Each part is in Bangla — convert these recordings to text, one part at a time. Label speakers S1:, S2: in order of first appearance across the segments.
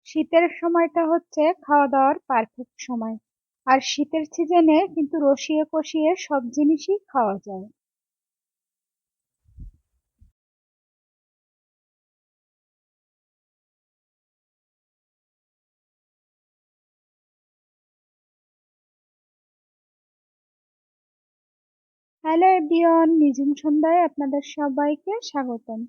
S1: শীতের সময়টা হচ্ছে খাওয়া দাওয়ার পারফেক্ট সময়। আর শীতের সিজনে কিন্তু রসিয়ে কষিয়ে সব জিনিসই খাওয়া যায়। হ্যালো এভরিওয়ান, নিঝুম সন্ধ্যায় আপনাদের সবাইকে স্বাগতম।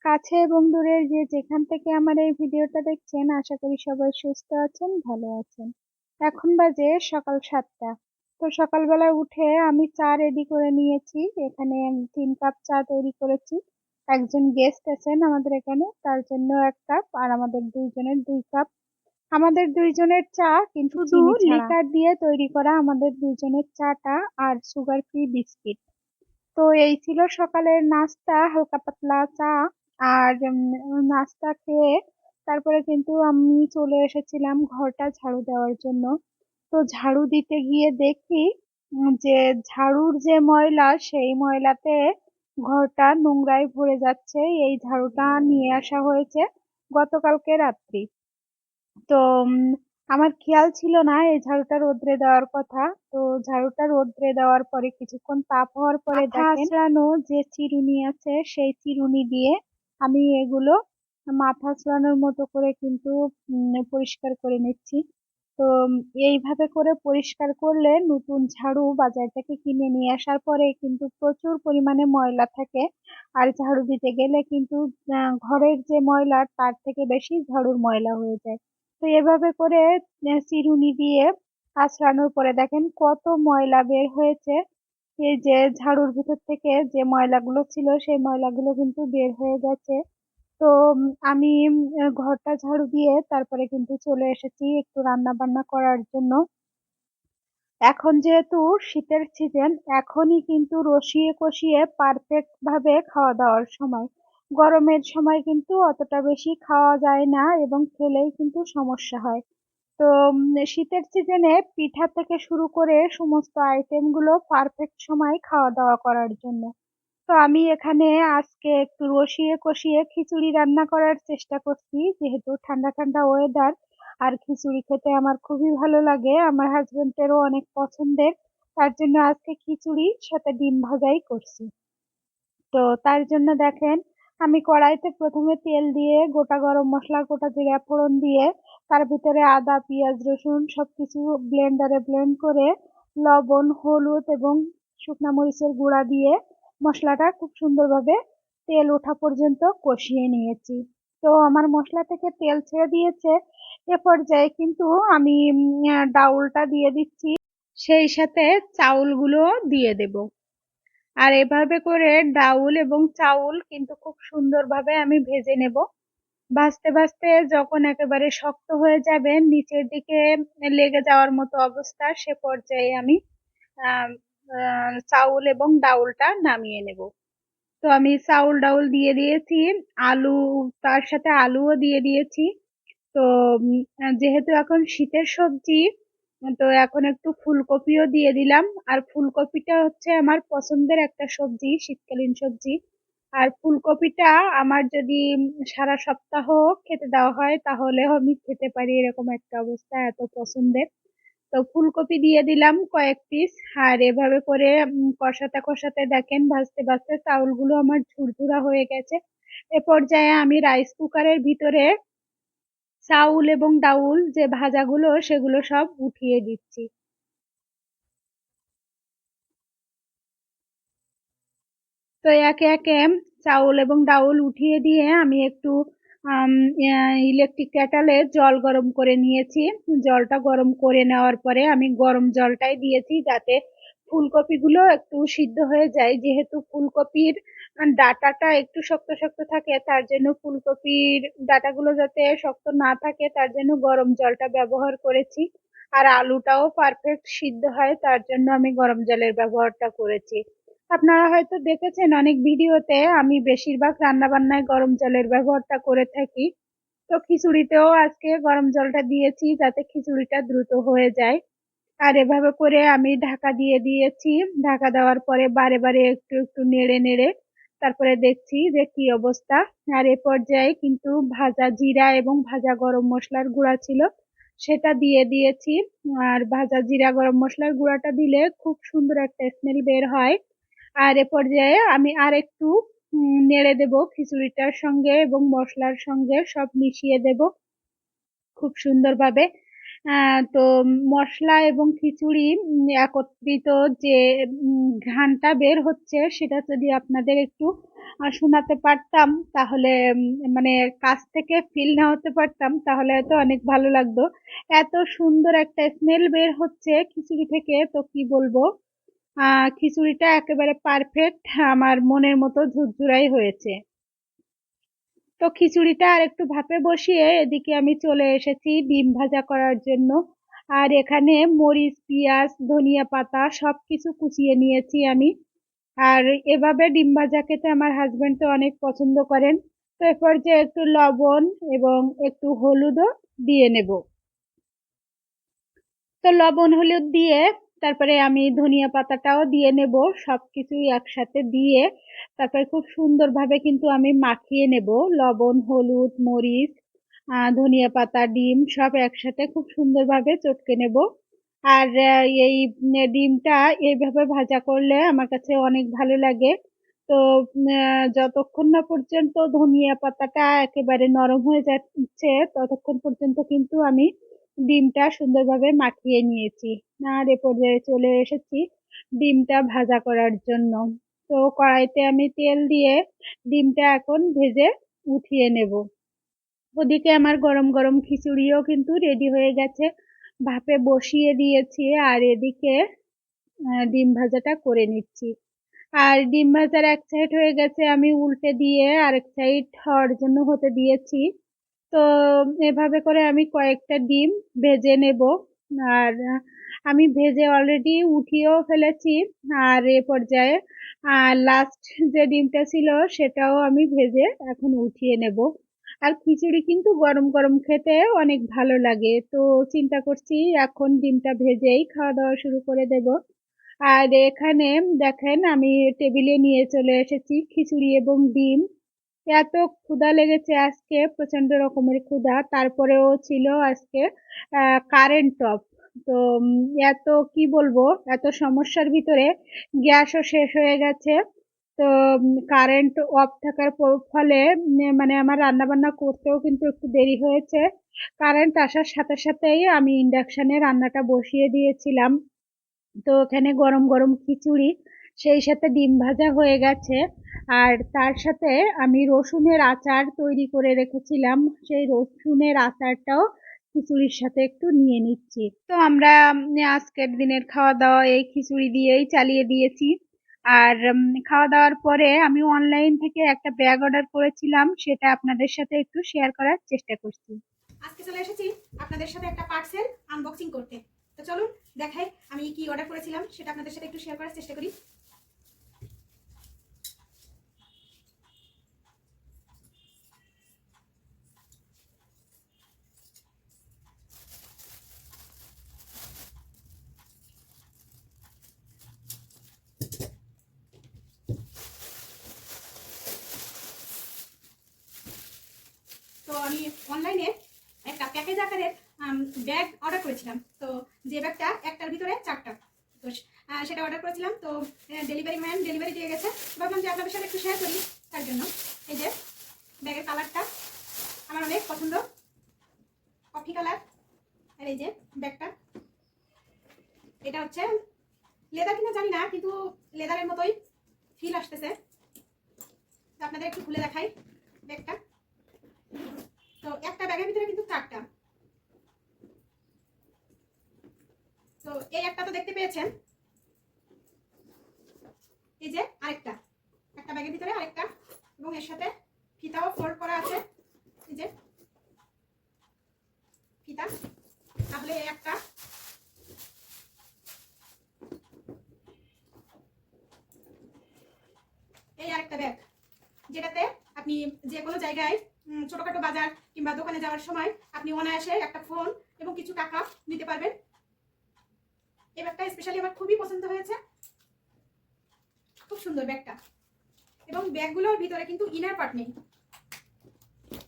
S1: কাছে এবং দূরের যে যেখান থেকে আমার এই ভিডিওটা দেখছেন, আশা করি সবাই সুস্থ আছেন, ভালো আছেন। এখন বাজে সকাল 7টা। তো সকালবেলা উঠে আমি চা রেডি করে নিয়েছি। এখানে 3 কাপ চা তৈরি করেছি। একজন গেস্ট আছেন আমাদের এখানে, তার জন্য 1 কাপ, আর আমাদের দুইজনের 2 কাপ। আমাদের দুইজনের চা কিন্তু শুধু লিকার দিয়ে তৈরি করা, আমাদের দুইজনের চাটা, আর সুগার ফ্রি বিস্কিট। তো এই ছিল সকালের নাস্তা, হালকা পাতলা চা। আর নাস্তা খেয়ে তারপরে কিন্তু আমি চলে এসেছিলাম ঘরটা ঝাড়ু দেওয়ার জন্য। তো ঝাড়ু দিতে গিয়ে দেখি যে ঝাড়ুর যে ময়লা, সেই ময়লাতে ঘরটা নোংরায় ভরে যাচ্ছে। এই ঝাড়ুটা নিয়ে আসা হয়েছে গতকালকে রাত্রি। তো আমার খেয়াল ছিল না এই ঝাড়ুটা রোদ্রে দেওয়ার কথা। তো ঝাড়ুটা রোদ্রে দেওয়ার পরে কিছুক্ষণ তাপ হওয়ার পরে মাথা আঁচড়ানো যে চিরুনি আছে, সেই চিরুনি দিয়ে আমি এগুলো মাথা আঁচড়ানোর মতো করে কিন্তু পরিষ্কার করে নিচ্ছি। তো এইভাবে করে পরিষ্কার করলে, নতুন ঝাড়ু বাজার থেকে কিনে নিয়ে আসার পরে কিন্তু প্রচুর পরিমাণে ময়লা থাকে। আর ঝাড়ু দিতে গেলে কিন্তু ঘরের যে ময়লা, তার থেকে বেশি ঝাড়ুর ময়লা হয়ে যায়। তো এভাবে করে চিরুনি দিয়ে আঁচড়ানোর পরে দেখেন কত ময়লা বের হয়েছে। এই যে ঝাড়ুর ভিতর থেকে যে ময়লাগুলো ছিল, সেই ময়লাগুলো কিন্তু বের হয়ে গেছে। তো আমি ঘরটা ঝাড়ু দিয়ে তারপরে কিন্তু চলে এসেছি একটু রান্না বান্না করার জন্য। এখন যেহেতু শীতের সিজন, এখনই কিন্তু রসিয়ে কষিয়ে পারফেক্ট ভাবে খাওয়া দাওয়ার সময়। গরমের সময় কিন্তু অতটা বেশি খাওয়া যায় না, এবং খেলেই কিন্তু সমস্যা হয়। তো শীতের সিজনে পিঠা থেকে শুরু করে সমস্ত আইটেম গুলো পারফেক্ট সময় খাওয়া দাওয়া করার জন্য। তো আমি এখানে আজকে একটু রসিয়ে কষিয়ে খিচুড়ি রান্না করার চেষ্টা করছি, যেহেতু ঠান্ডা ঠান্ডা ওয়েদার। আর খিচুড়ি খেতে আমার খুবই ভালো লাগে, আমার হাজবেন্ডেরও অনেক পছন্দের। তার জন্য আজকে খিচুড়ির সাথে ডিম ভাজাই করছি। তো তার জন্য দেখেন, আমি কড়াইতে প্রথমে তেল দিয়ে গোটা গরম মশলা, গোটা জিরা ফোড়ন দিয়ে, তার ভিতরে আদা পেঁয়াজ রসুন সবকিছু ব্লেন্ডারে ব্লেন্ড করে, লবণ হলুদ এবং শুকনা মরিচের গুঁড়া দিয়ে মশলাটা খুব সুন্দরভাবে তেল ওঠা পর্যন্ত কষিয়ে নিয়েছি। তো আমার মশলা থেকে তেল ছেড়ে দিয়েছে। এ পর্যায়ে কিন্তু আমি ডাউলটা দিয়ে দিচ্ছি, সেই সাথে চাউলগুলো দিয়ে দেব। আর এভাবে করে ডাউল এবং চাউল কিন্তু খুব সুন্দরভাবে আমি ভেজে নেব। ভাজতে ভাজতে যখন একেবারে শক্ত হয়ে যাবে, নিচের দিকে লেগে যাওয়ার মতো অবস্থা, সে পর্যায়ে আমি আহ, চাউল এবং ডাউলটা নামিয়ে নেব। তো আমি চাউল ডাউল দিয়ে দিয়েছি, আলু, তার সাথে আলুও দিয়ে দিয়েছি। তো যেহেতু এখন শীতের সবজি, তো এখন একটু ফুলকপিও দিয়ে দিলাম। আর ফুলকপিটা হচ্ছে আমার পছন্দের একটা সবজি, শীতকালীন সবজি। আর ফুলকপিটা আমার যদি সারা সপ্তাহ খেতে দেওয়া হয়, তাহলেও আমি খেতে পারি, এরকম একটা অবস্থা, এত পছন্দের। তো ফুলকপি দিয়ে দিলাম কয়েক পিস। আর এভাবে করে কষাতে কষাতে দেখেন ভাজতে ভাজতে চাউলগুলো আমার ঝুরঝুরা হয়ে গেছে। এ পর্যায়ে আমি রাইস কুকারের ভিতরে চাউল এবং ডাউল যে ভাজাগুলো, সেগুলো সব উঠিয়ে দিচ্ছি। তো একে একে চাউল এবং ডাউল উঠিয়ে দিয়ে আমি একটু ইলেকট্রিক কেটালে জল গরম করে নিয়েছি। জলটা গরম করে নেওয়ার পরে আমি গরম জলটাই দিয়েছি, যাতে ফুলকপিগুলো একটু সিদ্ধ হয়ে যায়। যেহেতু ফুলকপির ডাঁটাটা একটু শক্ত শক্ত থাকে, তার জন্য ফুলকপির ডাঁটাগুলো যাতে শক্ত না থাকে, তার জন্য গরম জলটা ব্যবহার করেছি। আর আলুটাও পারফেক্ট সিদ্ধ হয়, তার জন্য আমি গরম জলের ব্যবহারটা করেছি। আপনারা হয়তো দেখেছেন অনেক ভিডিওতে, আমি বেশিরভাগ রান্না বান্নায় গরম জলের ব্যবহারটা করে থাকি। তো খিচুড়িতেও আজকে গরম জলটা দিয়েছি, যাতে খিচুড়িটা দ্রুত হয়ে যায়। আর এভাবে করে আমি ঢাকা দিয়ে দিয়েছি। ঢাকা দেওয়ার পরে বারে বারে একটু একটু নেড়ে নেড়ে তারপরে দেখছি যে কি অবস্থা। আর এ পর্যায়ে কিন্তু ভাজা জিরা এবং ভাজা গরম মশলার গুঁড়া ছিল, সেটা দিয়ে দিয়েছি। আর ভাজা জিরা গরম মশলার গুঁড়াটা দিলে খুব সুন্দর একটা স্মেল বের হয়। আর এ পর্যায়ে আমি আর একটু নেড়ে দেব খিচুড়িটার সঙ্গে এবং মশলার সঙ্গে, সব মিশিয়ে দেব খুব সুন্দরভাবে। তো মশলা এবং খিচুড়ি একত্রিত যে ঘ্রাণটা বের হচ্ছে, সেটা যদি আপনাদের একটু শোনাতে পারতাম, তাহলে মানে কাছ থেকে ফিল না হতে পারতাম, তাহলে হয়তো অনেক ভালো লাগতো। এত সুন্দর একটা স্মেল বের হচ্ছে খিচুড়ি থেকে, তো কি বলবো। খিচুড়িটা একেবারে পারফেক্ট, আমার মনের মতো ঝুরঝুরাই হয়েছে। তো খিচুড়িটা আর একটু ভাপে বসিয়ে এদিকে আমি চলে এসেছি ডিম ভাজা করার জন্য। আর এখানে মরিচ, পেঁয়াজ, ধনিয়া পাতা সবকিছু কুচিয়ে নিয়েছি আমি। আর এভাবে ডিম ভাজা খেতে আমার হাজবেন্ড তো অনেক পছন্দ করেন। তো এ পর্যায়ে একটু লবণ এবং একটু হলুদও দিয়ে নেব। তো লবণ হলুদ দিয়ে তারপরে আমি ধনিয়া পাতাটাও দিয়ে নেব, সবকিছুই একসাথে দিয়ে তারপরে খুব সুন্দরভাবে কিন্তু আমি মাখিয়ে নেব। লবণ, হলুদ, মরিচ, ধনিয়া পাতা, ডিম সব একসাথে খুব সুন্দরভাবে চটকে নেব। আর এই ডিমটা এইভাবে ভাজা করলে আমার কাছে অনেক ভালো লাগে। তো যতক্ষণ না পর্যন্ত ধনিয়া পাতাটা একেবারে নরম হয়ে যাচ্ছে, ততক্ষণ পর্যন্ত কিন্তু আমি ডিমটা সুন্দরভাবে মাখিয়ে নিয়েছি। আর এ পর্যায়ে চলে এসেছি ডিমটা ভাজা করার জন্য। তো কড়াইতে আমি তেল দিয়ে ডিমটা এখন ভেজে উঠিয়ে নেব। ওদিকে আমার গরম গরম খিচুড়িও কিন্তু রেডি হয়ে গেছে, ভাপে বসিয়ে দিয়েছি। আর এদিকে ডিম ভাজাটা করে নিচ্ছি। আর ডিম ভাজার এক সাইড হয়ে গেছে, আমি উল্টে দিয়ে আরেক সাইড হওয়ার জন্য হতে দিয়েছি। তো এভাবে করে আমি কয়েকটা ডিম ভেজে নেব। আর আমি ভেজে অলরেডি উঠিয়েও ফেলেছি। আর এ পর্যায়ে লাস্ট যে ডিমটা ছিল সেটাও আমি ভেজে এখন উঠিয়ে নেব। আর খিচুড়ি কিন্তু গরম গরম খেতে অনেক ভালো লাগে, তো চিন্তা করছি এখন ডিমটা ভেজেই খাওয়া দাওয়া শুরু করে দেব। আর এখানে দেখেন আমি টেবিলে নিয়ে চলে এসেছি খিচুড়ি এবং ডিম। এত ক্ষুধা লেগেছে আজকে, প্রচন্ড রকমের ক্ষুধা, তারপরেও ছিল আজকে কারেন্ট অফ। তো এত কি বলবো, এত সমস্যার ভিতরে গ্যাসও শেষ হয়ে গেছে। তো কারেন্ট অফ থাকার ফলে মানে আমার রান্না বান্না করতেও কিন্তু একটু দেরি হয়েছে। কারেন্ট আসার সাথে সাথেই আমি ইন্ডাকশনে রান্নাটা বসিয়ে দিয়েছিলাম। তো ওখানে গরম গরম খিচুড়ি, সেই সাথে ডিম ভাজা হয়ে গেছে। আর তার সাথে আমি রসুনের আচার তৈরি করে রেখেছিলাম, সেই রসুনের আচারটাও খিচুড়ির সাথে একটু নিয়ে নিচ্ছি। তো আমরা আজকের দিনের খাওয়া দাওয়া এই খিচুড়ি দিয়েই চালিয়ে দিয়েছি। আর খাওয়া দাওয়ার পরে আমি অনলাইন থেকে একটা ব্যাগ অর্ডার করেছিলাম, সেটা আপনাদের সাথে একটু শেয়ার করার চেষ্টা করছি।
S2: আজকে চলে এসেছি আপনাদের সাথে একটা পার্সেল আনবক্সিং করতে। তো চলুন দেখাই আমি কি অর্ডার করেছিলাম, সেটা আপনাদের সাথে একটু শেয়ার করার চেষ্টা করি। তো আমি অনলাইনে একটা প্যাকেজ আকারের ব্যাগ অর্ডার করেছিলাম। তো যে ব্যাগটা একটার ভিতরে চারটা, তো সেটা অর্ডার করেছিলাম। তো ডেলিভারি ম্যান ডেলিভারি দিয়ে গেছে। ভাবলাম যে আপনাদের সাথে একটু শেয়ার করি, তার জন্য এই যে ব্যাগের কালারটা আমার অনেক পছন্দ, কফি কালার। আর এই যে ব্যাগটা, এটা হচ্ছে লেদার কিনা জানি না, কিন্তু লেদারের মতোই ফিল আসতেছে। তো আপনাদের একটু খুলে দেখাই ব্যাগটা। তো একটা ব্যাগের ভিতরে কিন্তু চারটা। তো এই একটা তো দেখতে পেয়েছেন, এই যে আরেকটা, একটা ব্যাগের ভিতরে আরেকটা, এবং এর সাথে ফিতাও ফোল্ড করা আছে। এই যে ফিতা, তাহলে এই একটা, এই আরেকটা ব্যাগ, যেটাতে আপনি যে কোনো জায়গায় ছোটখাটো বাজার কিংবা দোকানে যাওয়ার সময় আপনি অনায়াসে একটা ফোন এবং কিছু টাকা নিতে পারবেন। এই ব্যাগটা স্পেশালি আমার খুবই পছন্দ হয়েছে, খুব সুন্দর ব্যাগটা। এবং ব্যাগগুলোর ভিতরে কিন্তু ইনার পার্ট নেই,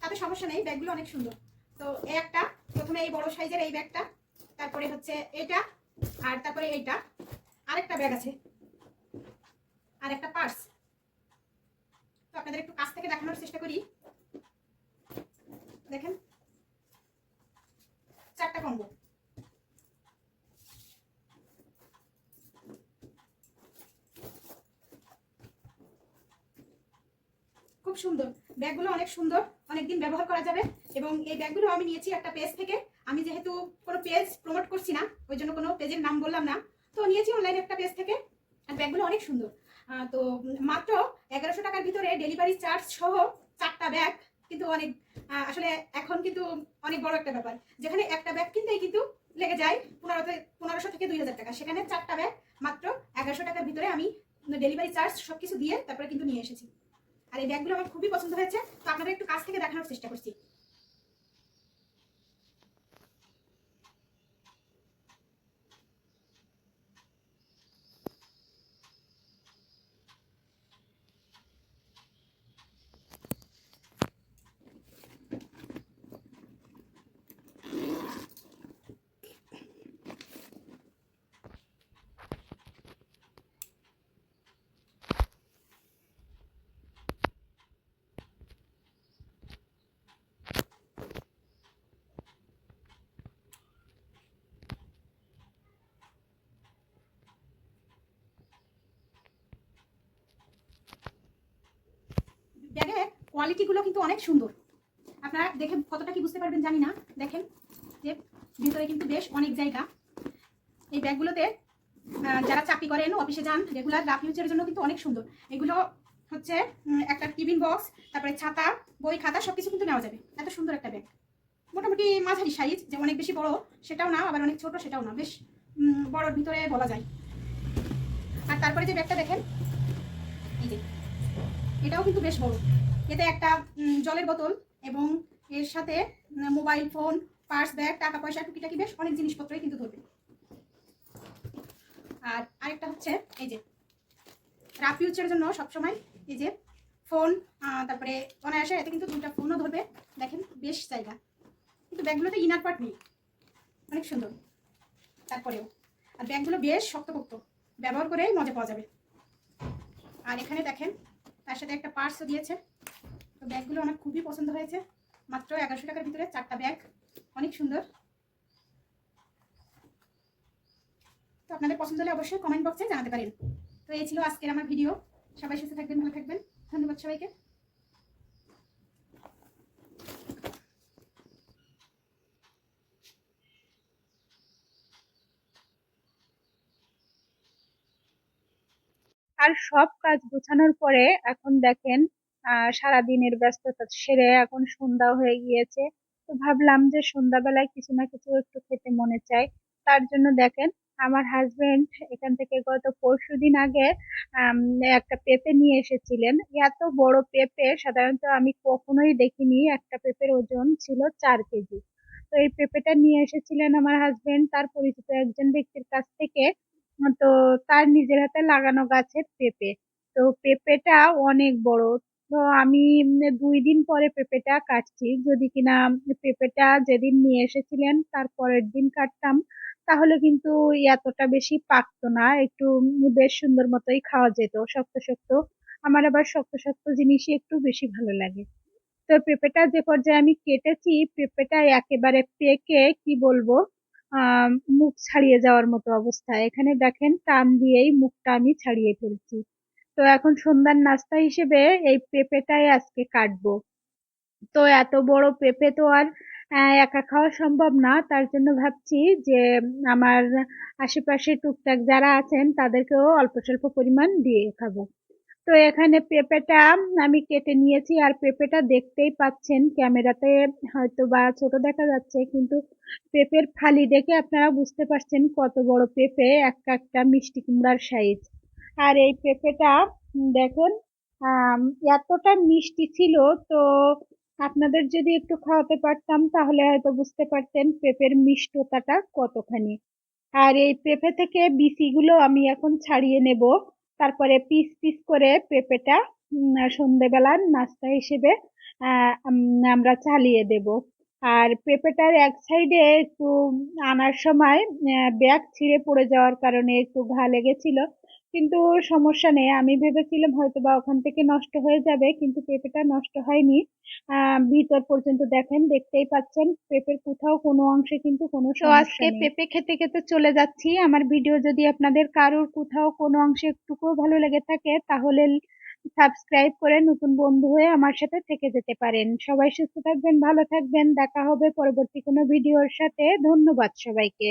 S2: তাতে সমস্যা নেই, ব্যাগগুলো অনেক সুন্দর। তো এই একটা, প্রথমে এই বড় সাইজের এই ব্যাগটা, তারপরে হচ্ছে এটা, আর তারপরে এইটা, আরেকটা ব্যাগ আছে, আর একটা পার্স। তো আপনাদের একটু কাছ থেকে দেখানোর চেষ্টা করি। দেখেন, 4টা কম্বো। খুব সুন্দর ব্যাগগুলো, অনেক সুন্দর, অনেকদিন ব্যবহার করা যাবে। এবং এই ব্যাগগুলো আমি নিয়েছি একটা পেজ থেকে। আমি যেহেতু কোনো পেজ প্রমোট করছি না, ওই জন্য কোনো পেজের নাম বললাম না, তো নিয়েছি অনলাইনে একটা পেজ থেকে। আর ব্যাগগুলো অনেক সুন্দর। তো মাত্র 1100 টাকার ভিতরে ডেলিভারি চার্জ সহ 4টা ব্যাগ, কিন্তু অনেক আসলে এখন কিন্তু অনেক বড় একটা ব্যাপার। যেখানে একটা ব্যাগ কিনতেই কিন্তু লেগে যায় 1500 থেকে 2000 টাকা, সেখানে 4টা ব্যাগ মাত্র 1100 টাকার ভিতরে আমি ডেলিভারি চার্জ সবকিছু দিয়ে তারপরে কিন্তু নিয়ে এসেছি। আর এই ব্যাগগুলো আমার খুবই পছন্দ হয়েছে, তো আপনাদের একটু কাছ থেকে দেখানোর চেষ্টা করছি। ব্যাগের কোয়ালিটিগুলো কিন্তু অনেক সুন্দর, আপনারা দেখে কতটা কি বুঝতে পারবেন জানি না। দেখেন যে ভিতরে কিন্তু বেশ অনেক জায়গা। এই ব্যাগগুলোতে যারা চাকরি করেন, অফিসে যান, রেগুলার রাফ ইউজের জন্য কিন্তু অনেক সুন্দর। এগুলো হচ্ছে একটা টিফিন বক্স, তারপরে ছাতা, বই, খাতা সবকিছু কিন্তু নেওয়া যাবে। এত সুন্দর একটা ব্যাগ, মোটামুটি মাঝারি সাইজ, যে অনেক বেশি বড় সেটাও না, আবার অনেক ছোট সেটাও না, বেশ বড়র ভিতরে বলা যায়। আর তারপরে যে ব্যাগটা দেখেন, এই যে এটাও কিন্তু বেশ বড়। এতে একটা জলের বোতল এবং এর সাথে মোবাইল ফোন, পার্স, ব্যাগ, টাকা পয়সা, টুকিটাকি বেশ অনেক জিনিসপত্রই কিন্তু ধরবে। আর আরেকটা হচ্ছে এই যে রাফ ইউজের জন্য সবসময় এই যে ফোন, তারপরে অনায়াসে এতে কিন্তু 2টা ফোনও ধরবে। দেখেন বেশ জায়গা, কিন্তু ব্যাগগুলোতে ইনার পার্ট নেই, অনেক সুন্দর তারপরেও। আর ব্যাগগুলো বেশ শক্তপোক্ত, ব্যবহার করেই মজা পাওয়া যাবে। আর এখানে দেখেন তার সাথে একটা পার্সও দিয়েছে। তো ব্যাগগুলো আমার খুবই পছন্দ হয়েছে, মাত্র 1100 টাকার ভিতরে 4টা ব্যাগ, অনেক সুন্দর। তো আপনাদের পছন্দ হলে অবশ্যই কমেন্ট বক্সে জানাতে পারেন। তো এই ছিল আজকের আমার ভিডিও। সবাই সুস্থ থাকবেন, ভালো থাকবেন, ধন্যবাদ সবাইকে।
S1: আর সব কাজ গোছানোর পরে এখন দেখেন সারাদিনের ব্যস্ততা সেরে এখন সন্ধ্যা হয়ে গিয়েছে। তো ভাবলাম যে সন্ধ্যাবেলায় কিছু না কিছু একটু খেতে মনে চায়। তার জন্য দেখেন আমার হাজবেন্ড এখান থেকে গত পরশুদিন আগে আম, একটা পেঁপে নিয়ে এসেছিলেন। এত বড় পেঁপে সাধারণত আমি কখনোই দেখিনি। একটা পেঁপের ওজন ছিল 4 কেজি। তো এই পেঁপেটা নিয়ে এসেছিলেন আমার হাজবেন্ড তার পরিচিত একজন ব্যক্তির কাছ থেকে। তো তার নিজের হাতে লাগানো গাছের পেঁপে। তো পেঁপেটা অনেক বড়। তো আমি 2 দিন পরে পেঁপেটা কাটছি। যদি কিনা পেঁপেটা যেদিন নিয়ে এসেছিলেন তার পরের দিন কাটতাম, তাহলে কিন্তু এতটা বেশি পাকতো না, একটু বেশ সুন্দর মতোই খাওয়া যেত, শক্ত শক্ত। আমার আবার শক্ত শক্ত জিনিসই একটু বেশি ভালো লাগে। তো পেঁপেটা যে পর্যায়ে আমি কেটেছি, পেঁপেটা একেবারে পেকে কি বলবো, আহ মুখ ছাড়িয়ে যাওয়ার মতো অবস্থা। এখানে দেখেন টান দিয়েই মুখটা আমি ছাড়িয়ে ফেলছি। তো এখন সন্ধ্যার নাস্তা হিসেবে এই পেঁপেটাই আজকে কাটবো। তো এত বড় পেঁপে তো আর একা খাওয়া সম্ভব না। তার জন্য ভাবছি যে আমার আশেপাশে টুকটাক যারা আছেন তাদেরকেও অল্প স্বল্প পরিমাণ দিয়ে খাবো। তো এখানে পেঁপেটা আমি কেটে নিয়েছি। আর পেঁপেটা দেখতেই পাচ্ছেন, ক্যামেরাতে হয়তো বা ছোট দেখা যাচ্ছে, কিন্তু পেঁপের ফালি দেখে আপনারা বুঝতে পারছেন কত বড় পেঁপে, একটা একটা মিষ্টি কুমড়ার সাইজ। আর এই পেঁপেটা দেখুন আম, এতটা মিষ্টি ছিল। তো আপনাদের যদি একটু খাওয়াতে পারতাম তাহলে হয়তো বুঝতে পারতেন পেঁপের মিষ্টতাটা কতখানি। আর এই পেঁপে থেকে বিচিগুলো আমি এখন ছাড়িয়ে নেব। তারপরে পিস পিস করে পেঁপেটা সন্ধেবেলার নাস্তা হিসেবে আমরা চালিয়ে দেব। আর পেঁপেটার এক সাইডে একটু আনার সময় ব্যাগ ছিঁড়ে পড়ে যাওয়ার কারণে একটু ঘা লেগেছিল, কিন্তু সমস্যা নেই। আমি ভেবেছিলাম হয়তো বা ওখান থেকে নষ্ট হয়ে যাবে, কিন্তু পেঁপেটা নষ্ট হয়নি। ভিতর পর্যন্ত দেখেন, দেখতেই পাচ্ছেন পেঁপের কোথাও কোনো অংশে কিন্তু কোনো সমস্যা আজকে নেই। পেঁপে খেতে খেতে চলে যাচ্ছি। আমার ভিডিও যদি আপনাদের কারোর কোথাও কোনো অংশে একটুকুও ভালো লেগে থাকে তাহলে সাবস্ক্রাইব করে নতুন বন্ধু হয়ে আমার সাথে থেকে যেতে পারেন। সবাই সুস্থ থাকবেন, ভালো থাকবেন। দেখা হবে পরবর্তী কোনো ভিডিওর সাথে। ধন্যবাদ সবাইকে।